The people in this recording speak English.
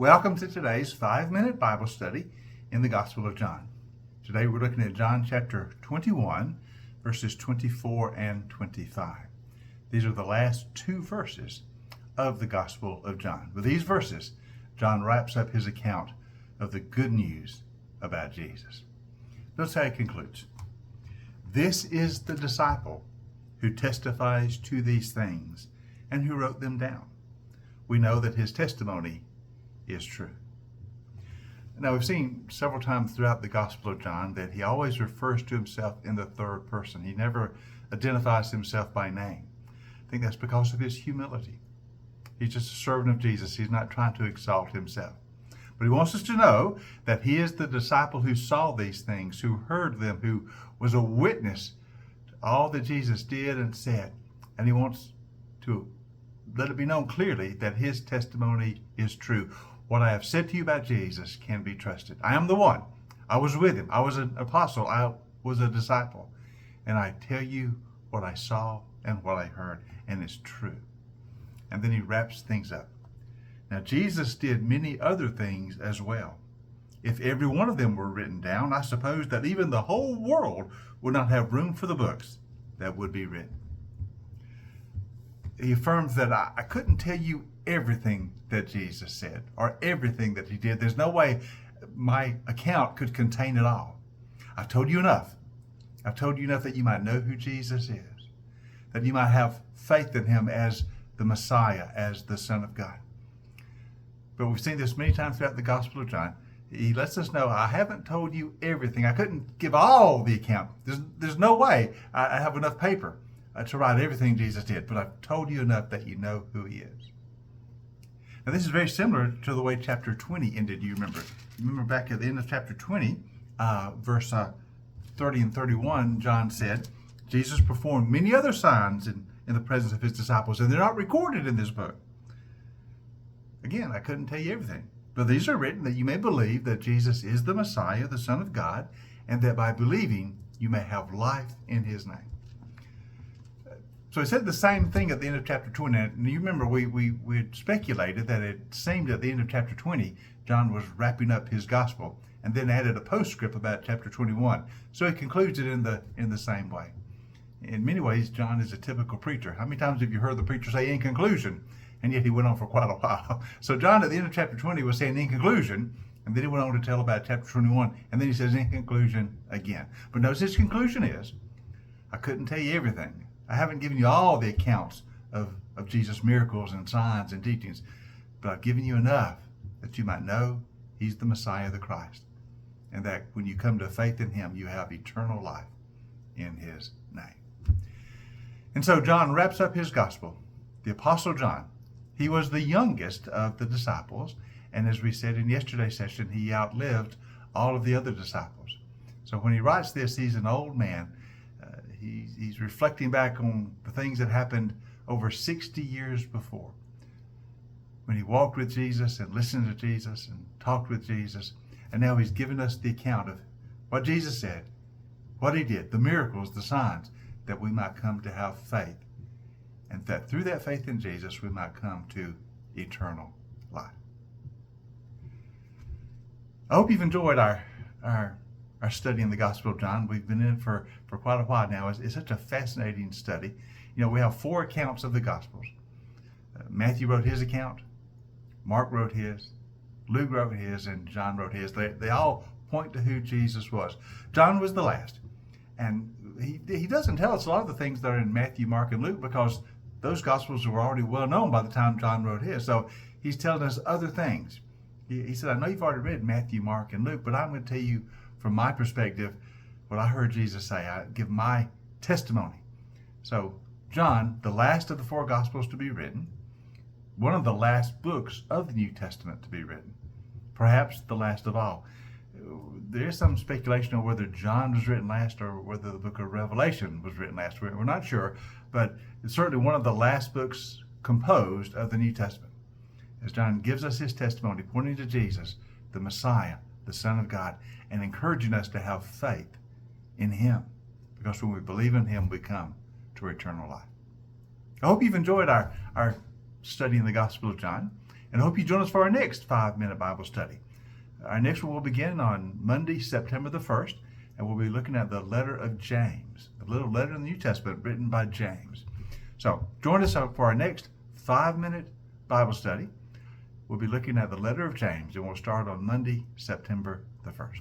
Welcome to today's 5-minute Bible study in the Gospel of John. Today we're looking at John chapter 21, verses 24 and 25. These are the last two verses of the Gospel of John. With these verses, John wraps up his account of the good news about Jesus. Notice how he concludes. This is the disciple who testifies to these things and who wrote them down. We know that his testimony is true. Now, we've seen several times throughout the Gospel of John that he always refers to himself in the third person. He never identifies himself by name. I think that's because of his humility. He's just a servant of Jesus. He's not trying to exalt himself. But he wants us to know that he is the disciple who saw these things, who heard them, who was a witness to all that Jesus did and said. And he wants to let it be known clearly that his testimony is true. What I have said to you about Jesus can be trusted. I am the one. I was with him. I was an apostle. I was a disciple. And I tell you what I saw and what I heard, and it's true. And then he wraps things up. Now, Jesus did many other things as well. If every one of them were written down, I suppose that even the whole world would not have room for the books that would be written. He affirms that I couldn't tell you everything that Jesus said or everything that he did. There's no way my account could contain it all. I've told you enough. I've told you enough that you might know who Jesus is, that you might have faith in him as the Messiah, as the Son of God. But we've seen this many times throughout the Gospel of John. He lets us know, I haven't told you everything. I couldn't give all the account. There's no way I have enough paper to write everything Jesus did, but I've told you enough that you know who he is. Now, this is very similar to the way chapter 20 ended. You remember back at the end of chapter 20, verse 30 and 31, John said, Jesus performed many other signs in the presence of his disciples, and they're not recorded in this book. Again, I couldn't tell you everything, but these are written that you may believe that Jesus is the Messiah, the Son of God, and that by believing you may have life in his name. So he said the same thing at the end of chapter 20. And you remember we had speculated that it seemed at the end of chapter 20, John was wrapping up his gospel and then added a postscript about chapter 21. So he concludes it in the same way. In many ways, John is a typical preacher. How many times have you heard the preacher say in conclusion? And yet he went on for quite a while. So John at the end of chapter 20 was saying in conclusion, and then he went on to tell about chapter 21, and then he says in conclusion again. But notice his conclusion is, I couldn't tell you everything. I haven't given you all the accounts of Jesus' miracles and signs and teachings, but I've given you enough that you might know he's the Messiah, the Christ, and that when you come to faith in him, you have eternal life in his name. And so John wraps up his gospel. The Apostle John, he was the youngest of the disciples, and as we said in yesterday's session, he outlived all of the other disciples. So when he writes this, he's an old man. He's reflecting back on the things that happened over 60 years before, when he walked with Jesus and listened to Jesus and talked with Jesus. And now he's given us the account of what Jesus said, what he did, the miracles, the signs, that we might come to have faith. And that through that faith in Jesus, we might come to eternal life. I hope you've enjoyed our study in the Gospel of John. We've been in for quite a while now. It's such a fascinating study. You know, we have 4 accounts of the Gospels. Matthew wrote his account, Mark wrote his, Luke wrote his, and John wrote his. They all point to who Jesus was. John was the last. And he doesn't tell us a lot of the things that are in Matthew, Mark, and Luke because those Gospels were already well known by the time John wrote his. So he's telling us other things. He said, I know you've already read Matthew, Mark, and Luke, but I'm going to tell you from my perspective what I heard Jesus say. I give my testimony. So John, the last of the 4 Gospels to be written, one of the last books of the New Testament to be written, perhaps the last of all. There is some speculation on whether John was written last or whether the book of Revelation was written last. We're not sure, but it's certainly one of the last books composed of the New Testament. As John gives us his testimony, pointing to Jesus, the Messiah, the Son of God, and encouraging us to have faith in him. Because when we believe in him, we come to eternal life. I hope you've enjoyed our study in the Gospel of John. And I hope you join us for our next 5-minute Bible study. Our next one will begin on Monday, September the 1st, and we'll be looking at the letter of James, the little letter in the New Testament written by James. So join us for our next 5-minute Bible study. We'll be looking at the letter of James, and we'll start on Monday, September the 1st.